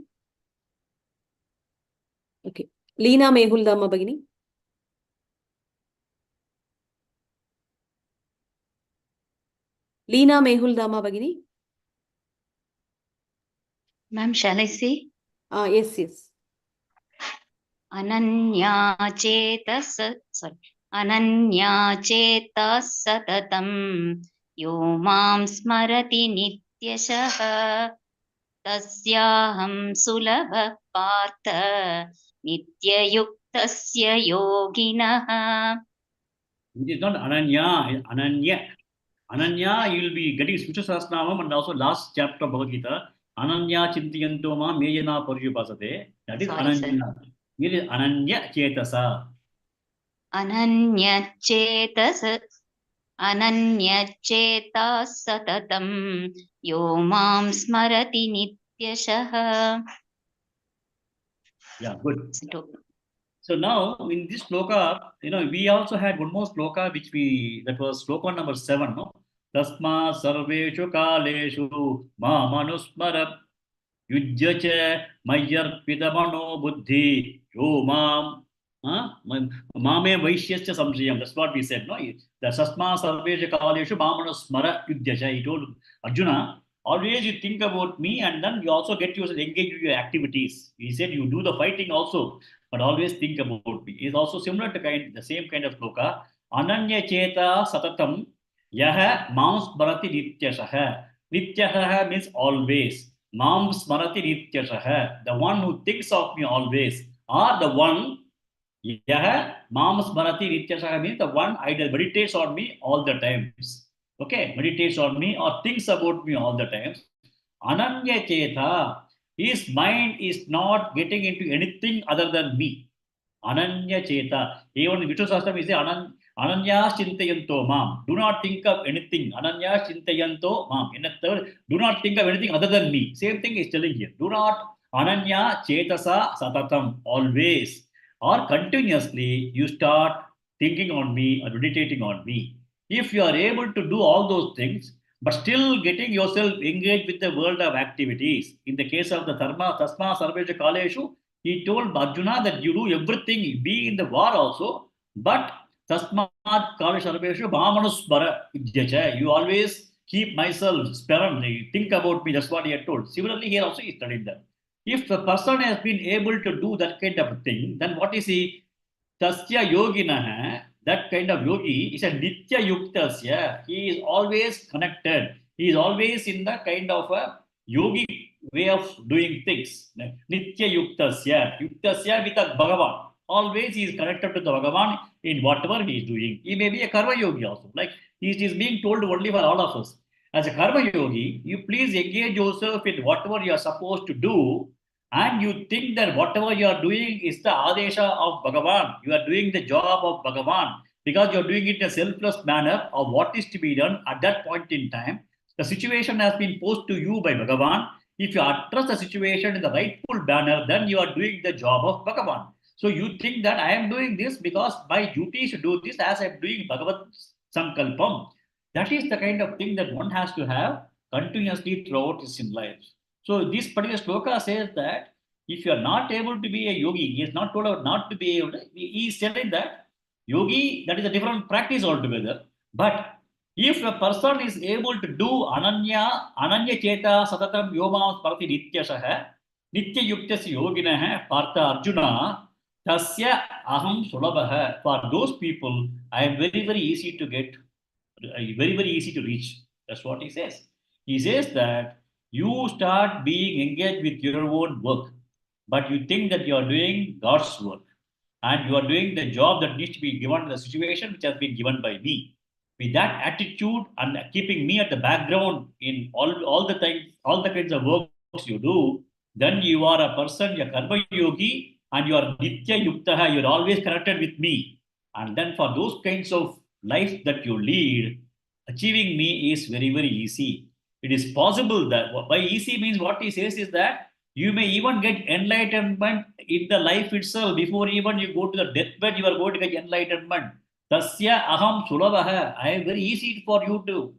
ओके लीना मेहुल्दामा भगिनी लीना मेहुल्दामा भगिनी Ma'am, shall I say? yes अनन्याचेतस sorry अनन्या चेतः सततं यो मां स्मरति नित्यशः तस्याहं सुलभः पार्थ नित्ययुक्तस्य योगिनः. It is not Ananya, it's Ananya. Ananya, you will be getting Smriti Sahasranamam and also last chapter of Bhagavad Gita. Ananya Chintayanto Ma Meyana Paryupasate. That is Sorry, sir. Ananya. It is Ananya Chetasa. अनन्यचेतः सततं यो मां स्मरति नित्यशः. Yeah, good. So now in this shloka, we also had one more shloka that was shloka number 7, no? Tasma sarveshu kaleshu ma manusmara yujya cha mayarpita mano buddhi yo mam mame vaishyascha samshayam. That's what we said, no? The tasma sarveshu kaleshu ma manusmara yujya cha. He told Arjuna, always you think about me and then you also get yourself engaged with your activities. He said you do the fighting also, but always think about me. It's also similar to the same kind of shloka. Ananya cheta satatam yaha mam smarati nityashaha. Nityashaha means always. Mam smarati nityashaha. The one who thinks of me always. Or the one, yaha mam smarati nityashaha means the one either meditates on me all the times. Okay, meditates on me or thinks about me all the times. Ananya cheta. His mind is not getting into anything other than me. Ananya cheta. Even in Vishnu Sahasranam, we say Ananya chintayanto mam. Do not think of anything. Ananya chintayanto mam. In a third, do not think of anything other than me. Same thing is telling here. Do not Ananya chetasa satatam. Always or continuously you start thinking on me or meditating on me. If you are able to do all those things, but still getting yourself engaged with the world of activities. In the case of the Tasma Sarveja Kaleshu, he told Arjuna that you do everything, be in the war also, but Tasma Kalesh Sarveshu Bhamanusmara Yajja. You always keep myself sparing, think about me, that's what he had told. Similarly, here also he studied that. If the person has been able to do that kind of thing, then what is he? Tasya Yoginaha. That kind of yogi is a nitya yuktasya. He is always connected. He is always in the kind of a yogi way of doing things. Nitya yuktasya. Yuktasya with a Bhagavan. Always he is connected to the Bhagavan in whatever he is doing. He may be a karma yogi also. Like it is being told only for all of us. As a karma yogi, you please engage yourself in whatever you are supposed to do. And you think that whatever you are doing is the Adesha of Bhagavan. You are doing the job of Bhagavan because you are doing it in a selfless manner of what is to be done at that point in time. The situation has been posed to you by Bhagavan. If you address the situation in the rightful manner, then you are doing the job of Bhagavan. So you think that I am doing this because my duty is to do this as I am doing Bhagavad Sankalpam. That is the kind of thing that one has to have continuously throughout his life. So this particular shloka says that if you are not able to be a yogi, he is not told not to be able to, he is telling that yogi, that is a different practice altogether. But if a person is able to do ananya cheta satatam yoma sparti nityashaha, nitya yuktasya yoginah partha Arjuna, tasya aham sulabha. For those people, I am very, very easy to get, very, very easy to reach. That's what he says. He says that you start being engaged with your own work, but you think that you are doing God's work and you are doing the job that needs to be given to the situation which has been given by me. With that attitude and keeping me at the background in all the things, all the kinds of works you do, then you are a person, you're karma yogi, and you are nitya yuktaha, you're always connected with me. And then for those kinds of life that you lead, achieving me is very, very easy. It is possible that by easy means what he says is that you may even get enlightenment in the life itself. Before even you go to the deathbed, you are going to get enlightenment. Tasya aham sulabha. I am very easy for you to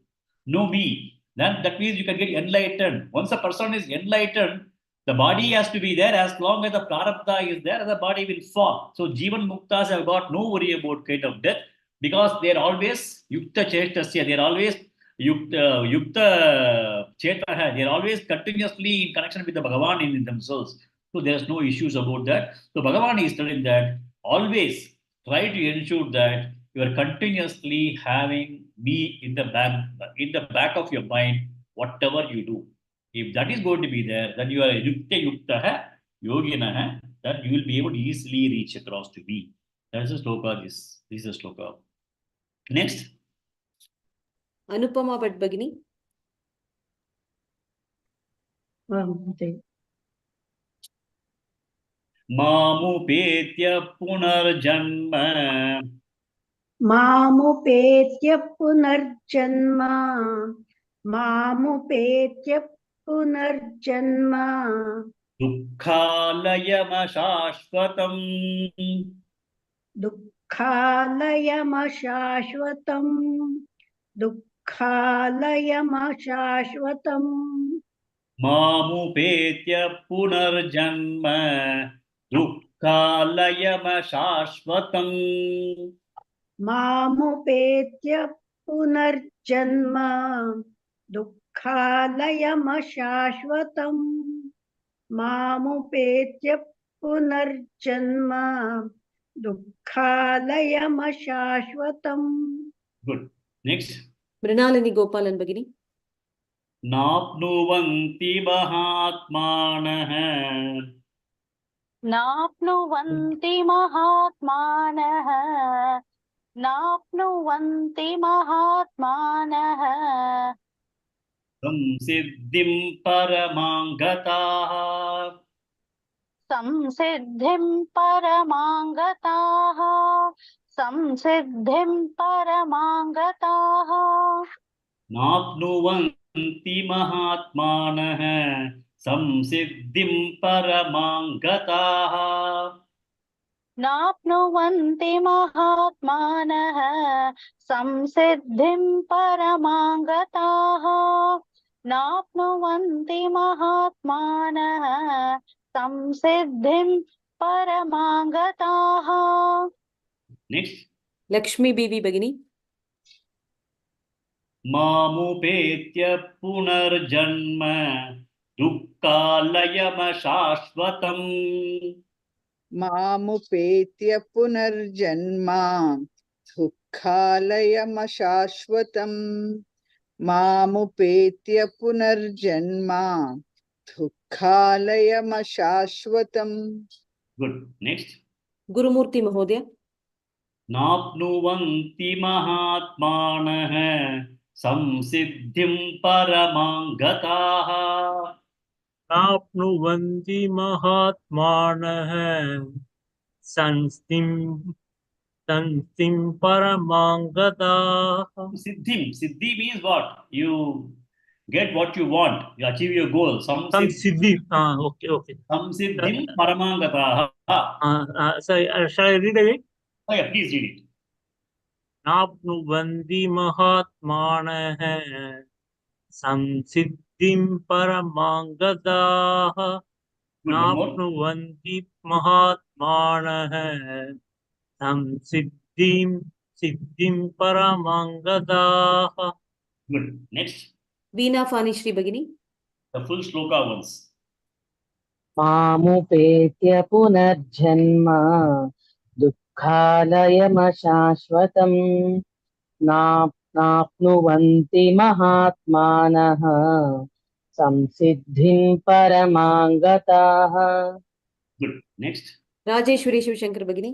know me. Then that means you can get enlightened. Once a person is enlightened, the body has to be there. As long as the prarabdha is there, the body will fall. So Jivan Muktas have got no worry about kind of death because they are always yukta chestasya. They are always Yukta Chetaha, they are always continuously in connection with the Bhagavan in themselves. So there is no issues about that. So Bhagavan is telling that always try to ensure that you are continuously having me in the back of your mind, whatever you do. If that is going to be there, then you are yukta yukta yogina, then you will be able to easily reach across to me. That is a shloka. This is a shloka. Next. Anupama Bhatt Bhagini. Mamupetya punarjanma. मामुपेत्य पुनर्जन्म मामुपेत्य पुनर्जन्म दुःखालयमशाश्वतम् दुःखालयमशाश्वतम् दुःखालयमशाश्वतम् मामुपेत्य पुनर्जन्म दुःखालयमशाश्वतम् मामुपेत्य पुनर्जन्म दुःखालयमशाश्वतम् मामुपेत्य पुनर्जन्म दुःखालयमशाश्वतम्. Good. Next. Mrinalini Gopalan Bhagini. नाप्नुवन्ति महात्मानः नाप्नुवन्ति महात्मानः नाप्नुवन्ति महात्मानः संसिद्धिं परमां गताः संसिद्धिं परमां गताः संसिद्धिं परमां गताः नाप्नुवन्ति महात्मानः संसिद्धिं परमां गताः नाप्नुवन्ति महात्मानः संसिद्धिं परमां गताः नाप्नुवन्ति महात्मानः संसिद्धिं परमां गताः. Next. Lakshmi Bibi Bhagini. मामुपेत्य पुनर्जन्म दुःखालयमशाश्वतम् मामुपेत्य पुनर्जन्म दुःखालयमशाश्वतम् मामुपेत्य पुनर्जन्म दुःखालयमशाश्वतम्. Good. Next. Gurumurthy Mahodaya. नाप्नुवन्ति महात्मानः संसिद्धिं परमां गताः नाप्नुवन्ति महात्मानः संस्थिं परमां गताः. Siddhi means what? You get what you want. You achieve your goal. Samsiddhi. Okay. Samsiddhim paramang gataha. Shall I read again? Oh yeah, please read it. नाप्नुवन्ति महात्मानः संसिद्धिं परमां गताः नाप्नुवन्ति महात्मानः सिद्धिं परमां गताः. Good. Next. Veena Fani Shri Bhagini. The full shloka once. मामुपेत्य पुनर्जन्म दुःखालयमशाश्वतम् नाप्नुवन्ति महात्मानः संसिद्धिं परमां गताः. Good. Next. Rajeshwari Shivashankar Bhagini.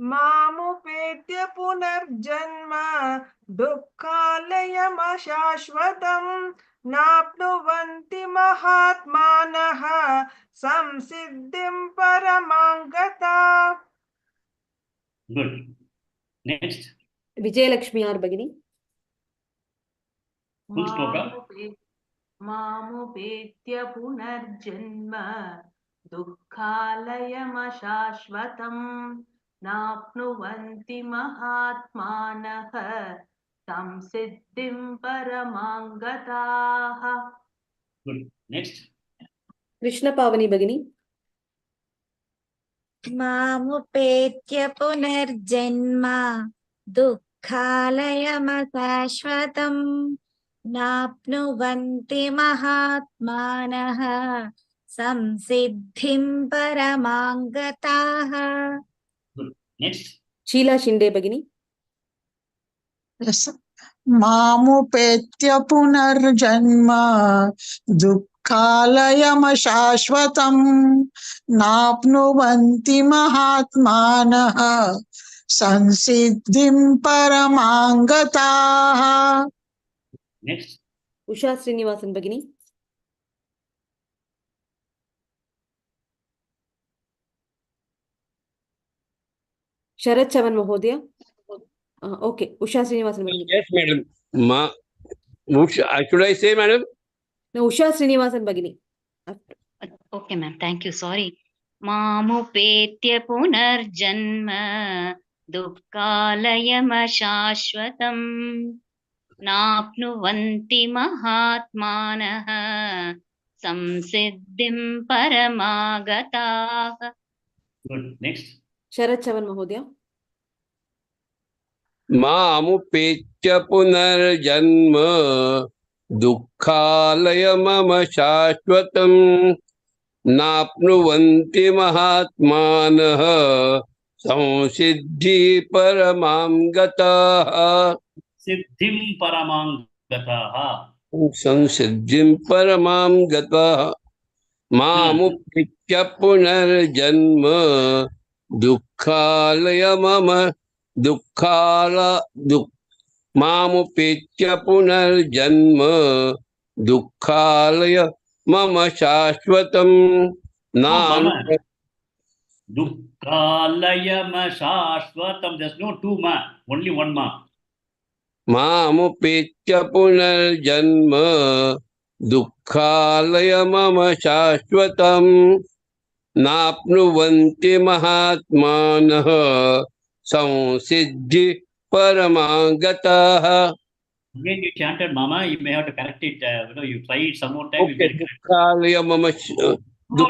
मामुपेत्य पुनर्जन्म दुःखालयमशाश्वतम् नाप्नुवन्ति महात्मानः संसिद्धिं परमां गताः. Good. Next. Vijayalakshmi R Bhagini. Full shloka. मामुपेत्य पुनर्जन्म दुःखालयमशाश्वतम् नाप्नुवन्ति महात्मानः संसिद्धिं परमां गताः. Good. Next. Krishna Pavani Bhagini. मामुपेत्य पुनर्जन्म दुःखालयमशाश्वतम् नाप्नुवन्ति महात्मानः संसिद्धिं परमां गताः. Good. Next. Sheila Shinde Bhagini. Yes. मामुपेत्य पुनर्जन्म दुःखालयमशाश्वतं नाप्नुवन्ति महात्मानः संसिद्धिं परमां गताः. Next. Usha Srinivasan Bhagini. Sharat Chavan Mahodaya. Okay, Usha Srinivasan Bhagini. Yes, madam. Should I say, madam? No, Usha Srinivasan Bhagini. Okay, ma'am. Thank you. Sorry. Mamupetya punarjanma dukkhalayamashashvatam नाप्नुवन्ति महात्मानः संसिद्धिं परमागताः. Good. Next. Sharat Chavan Mahodaya. मामुपेत्य पुनर्जन्म दुःखालयमम शाश्वतं नाप्नुवन्ति महात्मानः संसिद्धि परमां गताः. Siddhim paramang gataha. संसिद्धिं परमां गताः. मामुपेत्य पुनर्जन्म मामुपेत्य पुनर्जन्म दुःखालय मम शाश्वतं Dukkhalayama shashvatam. There's no two ma, only one ma. मामुपेत्य पुनर्जन्म दुःखालय मम शाश्वतं नाप्नुवन्ति महात्मानः संसिद्धि परमां गताः. Again, you chanted mama, you may have to correct it. You try it some more time. Okay, you dukkhalaya mama. No,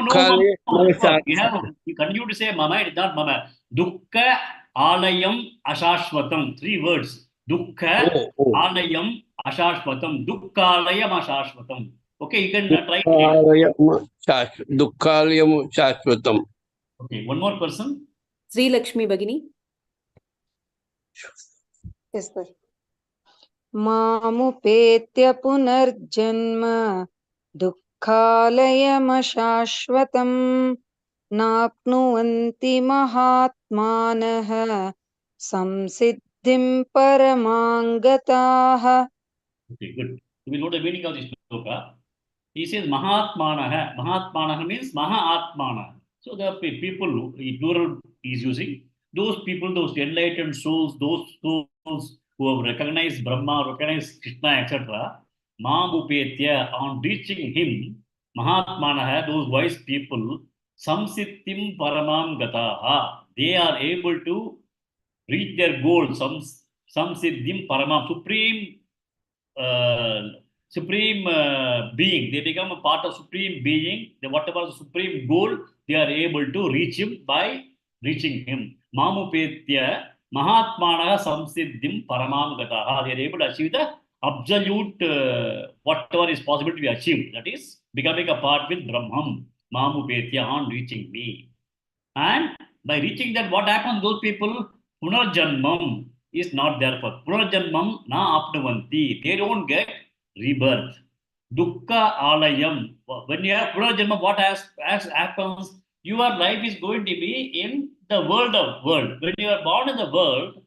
you continue to say mama, it is not mama. Dukkha alayam ashashvatam. 3 words. Dukkha alayam ashashvatam. Dukkhalayam ashashvatam. Okay, you can try it. Dukkhalayam shashvatam. Okay, one more person. Sri Lakshmi Bhagini. Yes, sir. मामुपेत्य पुनर्जन्म दुःखालयमशाश्वतं नाप्नुवन्ति महात्मानः संसिद्धिं परमां गताः. Okay, good. We know the meaning of this shloka. He says Mahatmanaha. Mahatmanaha means Mahatmana. So the people, plural is using. Those people, those enlightened souls, those souls who have recognized Brahma, recognized Krishna, etc. Mamupetya, on reaching him, Mahatmanaha, those wise people, Samsittim Paramam Gataha. They are able to reach their goal, Samsiddhim Paramam, supreme being. They become a part of supreme being. Whatever the supreme goal, they are able to reach him by reaching him. Mamupetya Mahatmanaha Samsiddhim Paramam Gataha. They are able to achieve the absolute whatever is possible to be achieved. That is becoming a part with Brahman. Mamupetya, on reaching me. And by reaching that, what happens? Those people, Punarjanmam is not there for. Punarjanmam na apnuvanti. They don't get rebirth. Dukkha alayam. When you have Punarjanmam, what happens? Your life is going to be in the world of world. When you are born in the world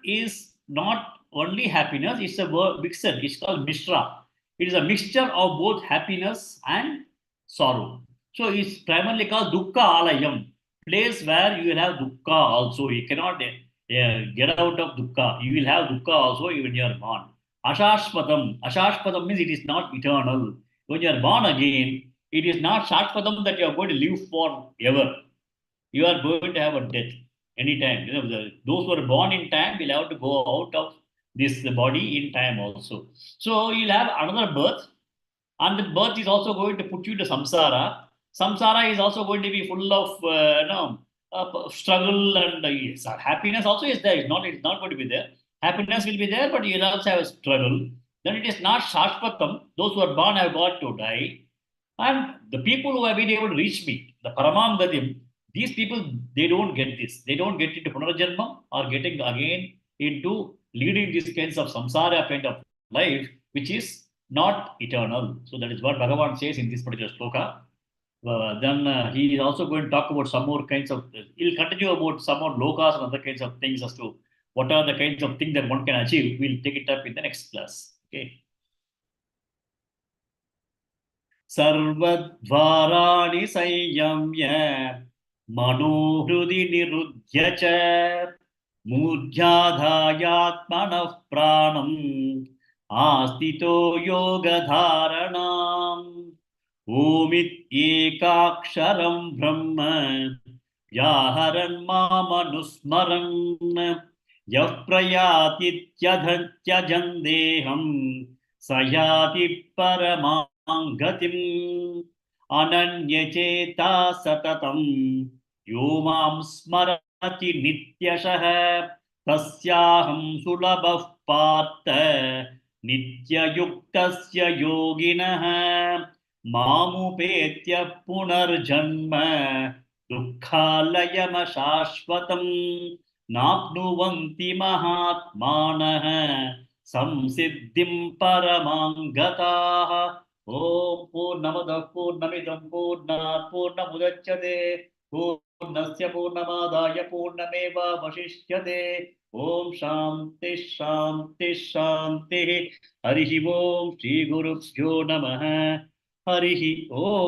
is not only happiness, it's a mixture. It's called Mishra. It is a mixture of both happiness and sorrow. So it's primarily called Dukkha alayam. Place where you will have dukkha also. You cannot get out of dukkha. You will have dukkha also when you are born. Ashashpatam. Ashashpatam means it is not eternal. When you are born again, it is not shashpatam that you are going to live forever. You are going to have a death anytime. Those who are born in time will have to go out of this body in time also. So you'll have another birth, and the birth is also going to put you to samsara. Samsara is also going to be full of struggle and happiness also is there. It's not going to be there. Happiness will be there, but you'll also have a struggle. Then it is not shashpatam. Those who are born have got to die. And the people who have been able to reach me, the Paramam Gatim, These people, they don't get this. They don't get into Punarjanma or getting again into leading these kinds of samsara kind of life, which is not eternal. So that is what Bhagavan says in this particular sloka. Then he is also going to talk about some more kinds of, he'll continue about some more lokas and other kinds of things as to what are the kinds of things that one can achieve. We'll take it up in the next class. Okay. सर्वद्वाराणि संयम्य मनोहृदि निरुध्य च मूर्ध्याधायात्मनः प्राणम् आस्थितो योगधारणाम् ओमित्येकाक्षरं ब्रह्म व्याहरन् मामनुस्मरन् यः प्रयाति त्यजन् देहम् स याति परमां गतिम् अनन्यचेता सततं यो मां स्मरति नित्यशः तस्याहं सुलभः पार्थ नित्ययुक्तस्य योगिनः मामुपेत्य पुनर्जन्म दुःखालयमशाश्वतं नाप्नुवन्ति महात्मानः संसिद्धिं परमां गताः। ॐ पूर्णमदः पूर्णमिदं पूर्णात् पूर्णमुदच्यते पूर्णस्य पूर्णमादाय पूर्णमेवावशिष्यते। ॐ शान्ति शान्ति शान्तिः। हरिः ॐ श्रीगुरुभ्यो नमः। हरिः ॐ।